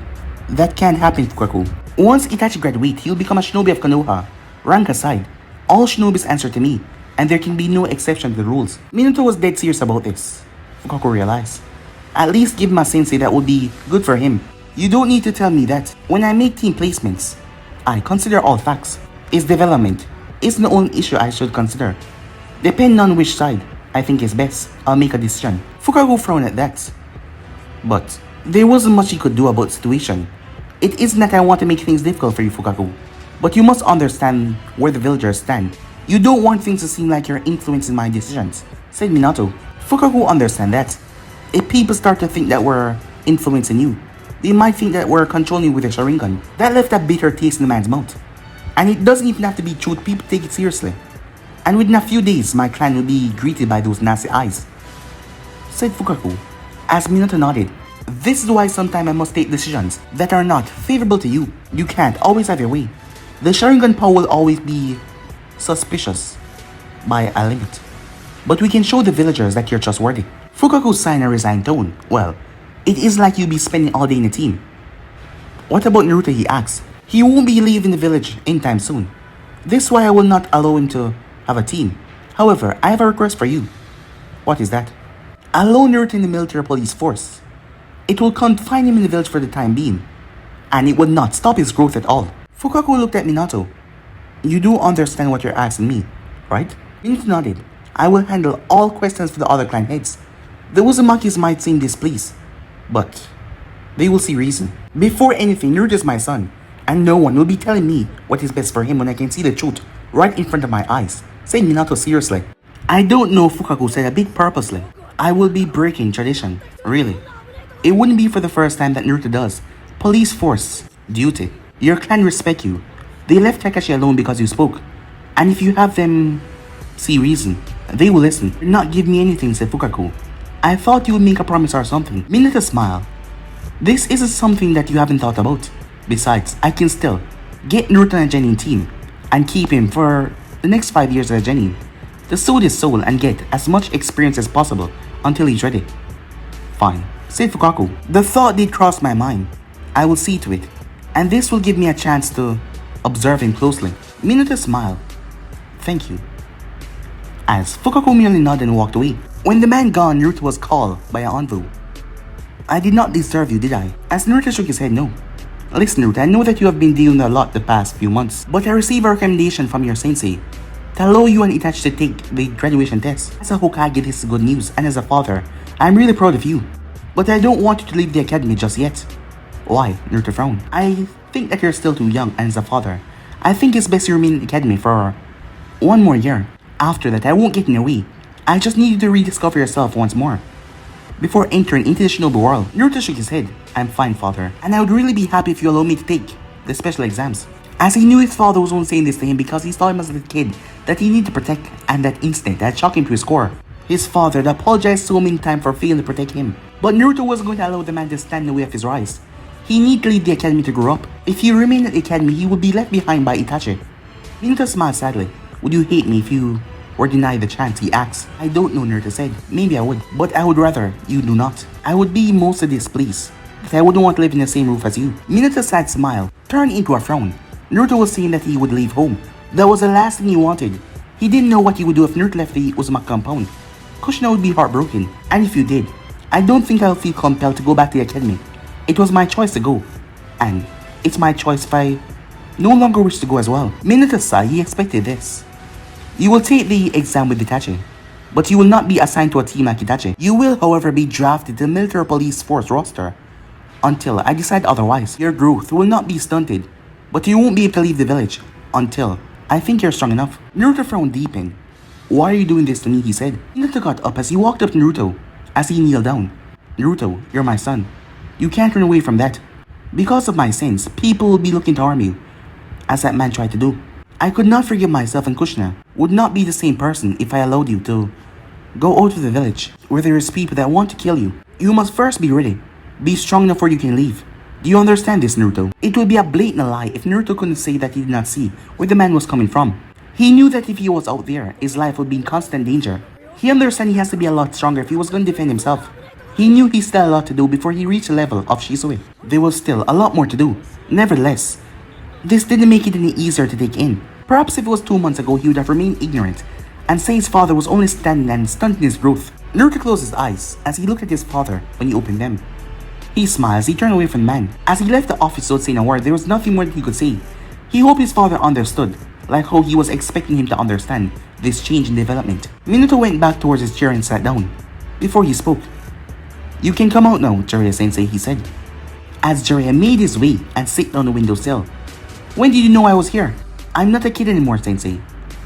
that can't happen, Fugaku. Once Itachi graduates, he'll become a shinobi of Konoha. Rank aside, all shinobis answer to me, and there can be no exception to the rules. Minato was dead serious about this, Fugaku realized. At least give him a sensei that would be good for him. You don't need to tell me that. When I make team placements, I consider all facts. His development isn't the only issue I should consider. Depending on which side I think is best, I'll make a decision. Fugaku frowned at that. But there wasn't much he could do about the situation. It isn't that I want to make things difficult for you, Fugaku, but you must understand where the villagers stand. You don't want things to seem like you're influencing my decisions, said Minato. Fugaku understand that. If people start to think that we're influencing you, they might think that we're controlling you with a Sharingan. That left a bitter taste in the man's mouth. And it doesn't even have to be truth, people take it seriously. And within a few days, my clan will be greeted by those nasty eyes, said Fugaku, as Minato nodded. This is why sometimes I must take decisions that are not favorable to you. You can't always have your way. The Sharingan power will always be suspicious by a limit. But we can show the villagers that you're trustworthy. Fugaku sighed in a resigned tone. Well, it is like you'll be spending all day in a team. What about Naruto, he asked. He won't be leaving the village anytime soon. This is why I will not allow him to have a team. However, I have a request for you. What is that? Allow Naruto in the military police force. It will confine him in the village for the time being, and it will not stop his growth at all. Fugaku looked at Minato. You do understand what you're asking me, right? Minato nodded. I will handle all questions for the other clan heads. The Uzumakis might seem displeased, but they will see reason. Before anything, Naruto is my son, and no one will be telling me what is best for him when I can see the truth right in front of my eyes, said Minato seriously. I don't know, Fugaku said a bit purposely. I will be breaking tradition, really. It wouldn't be for the first time that Naruto does. Police force, duty. Your clan respect you. They left Kakashi alone because you spoke. And if you have them see reason, they will listen. You're not give me anything, said Fugaku. I thought you would make a promise or something. Minato smiled. This isn't something that you haven't thought about. Besides, I can still get Naruto on a genuine team and keep him for the next 5 years as a genin. To soothe his soul and get as much experience as possible until he's ready. Fine, said Fugaku. The thought did cross my mind. I will see to it, and this will give me a chance to observe him closely. Minato smiled. Thank you. As Fugaku merely nodded and walked away. When the man gone, Naruto was called by an envoy. I did not disturb you, did I? As Naruto shook his head, no. Listen, Naruto, I know that you have been dealing a lot the past few months, but I received a recommendation from your sensei to allow you and Itachi to take the graduation test. As a Hokage, this is good news, and as a father, I'm really proud of you. But I don't want you to leave the academy just yet. Why? Naruto frowned. I think that you're still too young, and as a father, I think it's best you remain in the academy for 1 more year. After that, I won't get in your way. I just need you to rediscover yourself once more before entering into the shinobi world. Naruto shook his head. I'm fine, father, and I would really be happy if you allow me to take the special exams. As he knew his father was only saying this to him because he saw him as a kid that he needed to protect, and that instinct that shocked him to his core. His father had apologized so many times for failing to protect him, but Naruto wasn't going to allow the man to stand in the way of his rise. He needed to leave the academy to grow up. If he remained at the academy, he would be left behind by Itachi. Minato smiled sadly. Would you hate me if you were denied the chance, he asked. I don't know, Naruto said. Maybe I would, but I would rather you do not. I would be mostly displeased that I wouldn't want to live in the same roof as you. Minato's sad smile turned into a frown. Naruto was saying that he would leave home. That was the last thing he wanted. He didn't know what he would do if Naruto left the Uzumaki compound. Kushina would be heartbroken, and if you did, I don't think I'll feel compelled to go back to the academy. It was my choice to go, and it's my choice if I no longer wish to go as well. Minato sighed. He expected this. You will take the exam with Itachi, but you will not be assigned to a team like Itachi. You will, however, be drafted to the military police force roster until I decide otherwise. Your growth will not be stunted, but you won't be able to leave the village until I think you're strong enough. Naruto frowned deepened. Why are you doing this to me? He said. Minato got up as he walked up to Naruto as he kneeled down. Naruto, you're my son. You can't run away from that. Because of my sins, people will be looking to harm you, as that man tried to do. I could not forgive myself, and Kushina would not be the same person if I allowed you to go out of the village where there is people that want to kill you. You must first be ready. Be strong enough where you can leave. Do you understand this, Naruto? It would be a blatant lie if Naruto couldn't say that he did not see where the man was coming from. He knew that if he was out there, his life would be in constant danger. He understood he has to be a lot stronger if he was going to defend himself. He knew he still had a lot to do before he reached the level of Shisui. There was still a lot more to do. Nevertheless, this didn't make it any easier to take in. Perhaps if it was 2 months ago, he would have remained ignorant and say his father was only standing and stunting his growth. Naruto closed his eyes as he looked at his father when he opened them. He smiled as he turned away from the man. As he left the office without saying a word, there was nothing more that he could say. He hoped his father understood, like how he was expecting him to understand this change in development. Minato went back towards his chair and sat down. Before he spoke, "You can come out now, Jiraiya-sensei," he said. As Jiraiya made his way and sat on the windowsill. "When did you know I was here?" "I'm not a kid anymore, Sensei.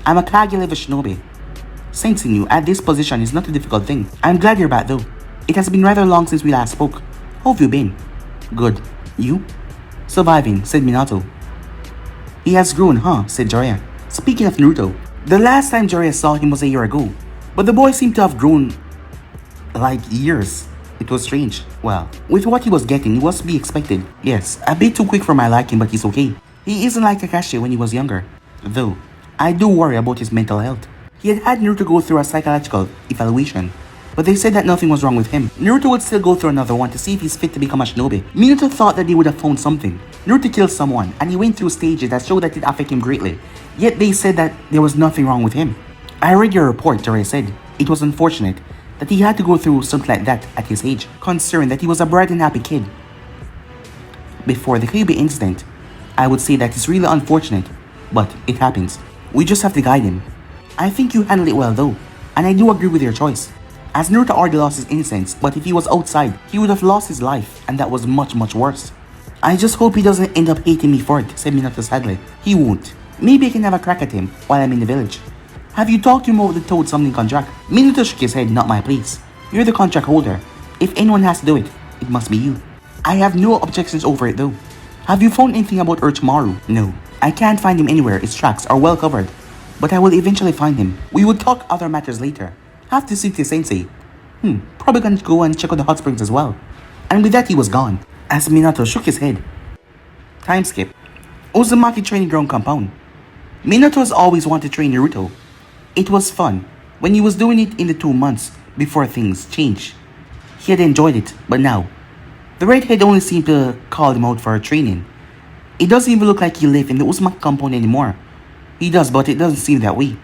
I'm a Kage level shinobi. Sensing you at this position is not a difficult thing. I'm glad you're back though. It has been rather long since we last spoke. How have you been?" "Good. You?" "Surviving," said Minato. "He has grown, huh?" said Jiraiya. Speaking of Naruto, the last time Jiraiya saw him was a year ago, but the boy seemed to have grown like years. It was strange. Well, with what he was getting, it was to be expected. Yes, a bit too quick for my liking, but he's okay. He isn't like Kakashi when he was younger. Though, I do worry about his mental health. He had Naruto go through a psychological evaluation, but they said that nothing was wrong with him. Naruto would still go through another one to see if he's fit to become a shinobi. Minato thought that they would have found something. Naruto killed someone, and he went through stages that showed that it affected him greatly. Yet they said that there was nothing wrong with him. "I read your report," Jiraiya said. "It was unfortunate that he had to go through something like that at his age, considering that he was a bright and happy kid. Before the Kyuubi incident, I would say that it's really unfortunate, but it happens. We just have to guide him. I think you handled it well though, and I do agree with your choice. As Naruto already lost his innocence, but if he was outside, he would have lost his life, and that was much worse. I just hope he doesn't end up hating me for it," said Minato sadly. "He won't. Maybe I can have a crack at him while I'm in the village." "Have you talked to him about the Toad summoning contract?" Minato shook his head. "Not my place. You're the contract holder. If anyone has to do it, it must be you." "I have no objections over it though. Have you found anything about Orochimaru?" "No. I can't find him anywhere. His tracks are well covered. But I will eventually find him. We will talk other matters later. Have to see the sensei. Probably gonna go and check on the hot springs as well." And with that he was gone. As Minato shook his head. Time skip. Uzumaki training ground compound. Minato has always wanted to train Naruto. It was fun when he was doing it in the 2 months before things changed. He had enjoyed it, but now, the redhead only seemed to call him out for training. It doesn't even look like he lived in the Uzumaki compound anymore. He does, but it doesn't seem that way.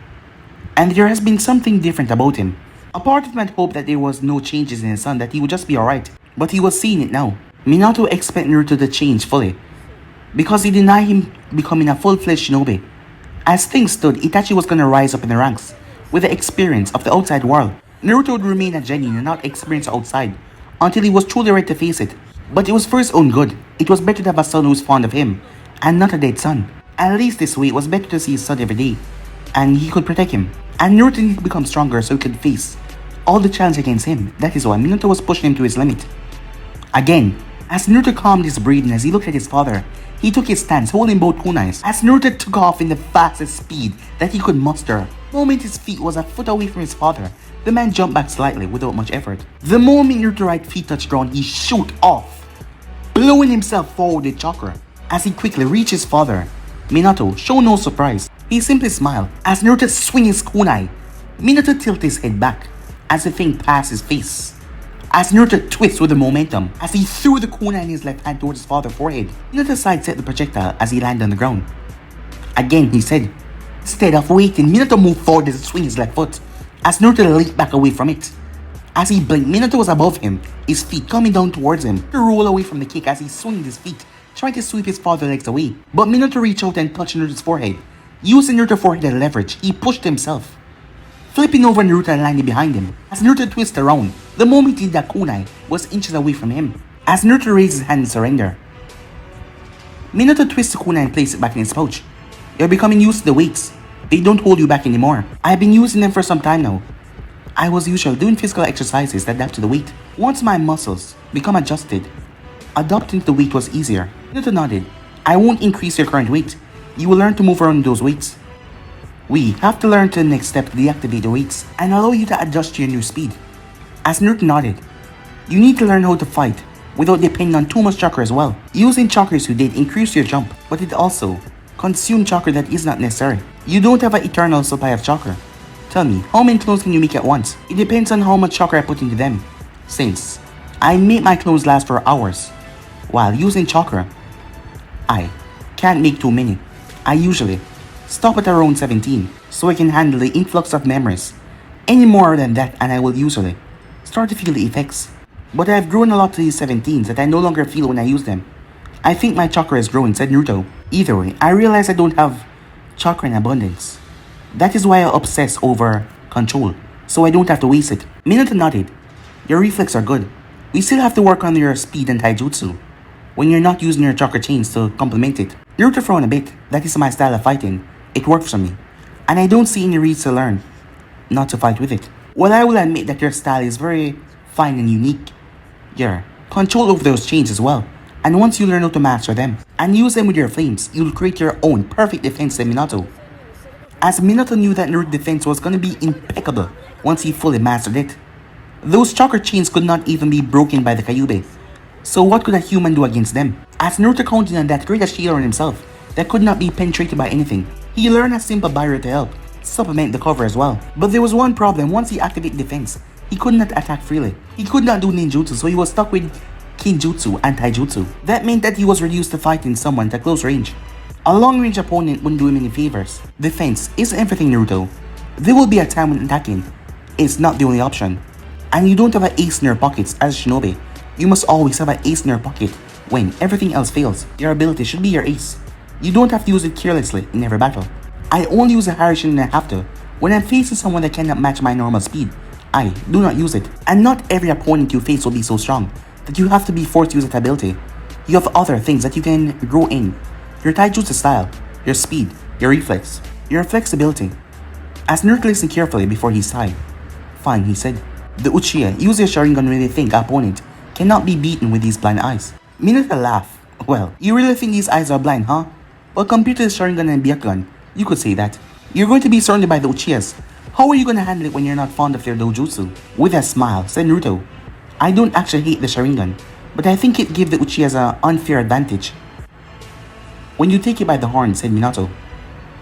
And there has been something different about him. A part of him had hoped that there was no changes in his son, that he would just be alright. But he was seeing it now. Minato expected Naruto to change fully, because he denied him becoming a full-fledged shinobi. As things stood, Itachi was gonna rise up in the ranks, with the experience of the outside world. Naruto would remain a genuine and not experienced outside, until he was truly ready to face it. But it was for his own good. It was better to have a son who was fond of him, and not a dead son. At least this way, it was better to see his son every day, and he could protect him. And Naruto needed to become stronger so he could face all the challenge against him. That is why Minato was pushing him to his limit. Again, as Naruto calmed his breathing as he looked at his father, he took his stance, holding both kunais. As Naruto took off in the fastest speed that he could muster, the moment his feet was a foot away from his father, the man jumped back slightly without much effort. The moment Naruto's right feet touched ground, he shot off, blowing himself forward with chakra. As he quickly reached his father, Minato showed no surprise. He simply smiled. As Naruto swung his kunai, Minato tilted his head back as the thing passed his face. As Naruto twisted with the momentum, as he threw the kunai in his left hand towards his father's forehead, Minato sidestepped the projectile as he landed on the ground. Again, he said. Instead of waiting, Minato moved forward to swing his left foot, as Naruto leaped back away from it. As he blinked, Minato was above him, his feet coming down towards him. He rolled away from the kick as he swung his feet, trying to sweep his father's legs away. But Minato reached out and touched Naruto's forehead. Using Naruto's forehead as leverage, he pushed himself, flipping over Naruto and landing behind him. As Naruto twisted around, the moment he did that, kunai was inches away from him. As Naruto raised his hand in surrender, Minato twisted the kunai and placed it back in his pouch. You're becoming used to the weights. They don't hold you back anymore. I've been using them for some time now. I was usually doing physical exercises that adapt to the weight. Once my muscles become adjusted, Adopting the weight was easier. Minato nodded. I won't increase your current weight. You will learn to move around those weights. We have to learn to the next step to deactivate the weights and allow you to adjust to your new speed. As Naruto nodded, you need to learn how to fight without depending on too much chakra as well. Using chakras you did increase your jump, but it also consumed chakra that is not necessary. You don't have an eternal supply of chakra. Tell me, how many clones can you make at once? It depends on how much chakra I put into them. Since I make my clones last for hours, while using chakra, I can't make too many. I usually stop at around 17 so I can handle the influx of memories. Any more than that and I will usually start to feel the effects. But I've grown a lot to these 17s that I no longer feel when I use them. I think my chakra is growing, said Naruto. Either way, I realize I don't have chakra in abundance. That is why I obsess over control, so I don't have to waste it. Minato nodded. Your reflexes are good. We still have to work on your speed and taijutsu when you're not using your chakra chains to complement it. Naruto frowned a bit. That is my style of fighting. It works for me. And I don't see any reason to learn not to fight with it. While I will admit that your style is very fine and unique, your control over those chains as well. And once you learn how to master them and use them with your flames, you'll create your own perfect defense to Minato. As Minato knew that Naruto's defense was going to be impeccable once he fully mastered it. Those chakra chains could not even be broken by the Kyuubi. So what could a human do against them? As Naruto counted on that great shield on himself that could not be penetrated by anything, he learned a simple barrier to help supplement the cover as well. But there was one problem. Once he activated defense, he could not attack freely. He could not do ninjutsu, so he was stuck with kinjutsu and taijutsu. That meant that he was reduced to fighting someone at close range. A long-range opponent wouldn't do him any favors. Defense is everything, Naruto. There will be a time when attacking is not the only option. And you don't have an ace in your pockets as a shinobi. You must always have an ace in your pocket when everything else fails. Your ability should be your ace. You don't have to use it carelessly in every battle. I only use a Harishin when I have to. When I'm facing someone that cannot match my normal speed, I do not use it. And not every opponent you face will be so strong that you have to be forced to use that ability. You have other things that you can grow in. Your taijutsu style, your speed, your reflex, your flexibility. As Naruto listened carefully before he sighed. Fine, he said. The Uchiha use their Sharingan when they think an opponent cannot be beaten with these blind eyes. Minato laughed. Well, you really think these eyes are blind, huh? Well, compared to the Sharingan and Byakugan, you could say that. You're going to be surrounded by the Uchihas. How are you going to handle it when you're not fond of their dojutsu? With a smile, said Naruto. I don't actually hate the Sharingan, but I think it gives the Uchihas an unfair advantage. When you take it by the horn, said Minato.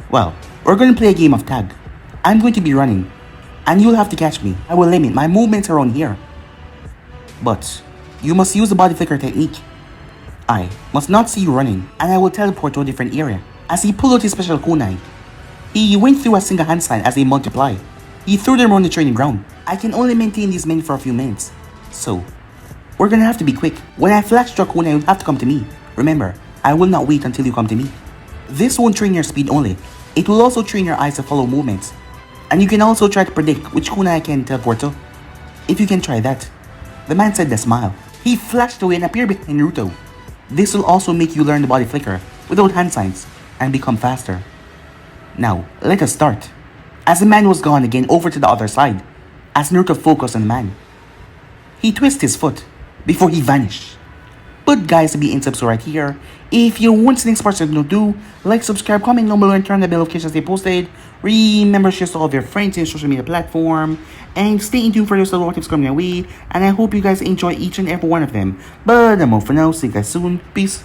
Well, we're going to play a game of tag. I'm going to be running, and you'll have to catch me. I will limit my movements around here. But you must use the body flicker technique. I must not see you running, and I will teleport to a different area. As he pulled out his special kunai, he went through a single hand sign as they multiply. He threw them on the training ground. I can only maintain these men for a few minutes, so we're gonna have to be quick. When I flash your kunai, you'll have to come to me. Remember, I will not wait until you come to me. This won't train your speed only. It will also train your eyes to follow movements. And you can also try to predict which kunai I can teleport to. If you can try that. The man said with a smile. He flashed away and appeared behind Naruto. This will also make you learn the body flicker without hand signs and become faster. Now, let us start. As the man was gone again over to the other side, as Naruto focused on the man, he twisted his foot before he vanished. But guys, to be in subs right here. If you want the next part to do, like, subscribe, comment down below, and turn the bell notifications they posted. Remember to share to all of your friends in social media platform. And stay in tune for those little tips coming your way. And I hope you guys enjoy each and every one of them. But I'm all for now. See you guys soon. Peace.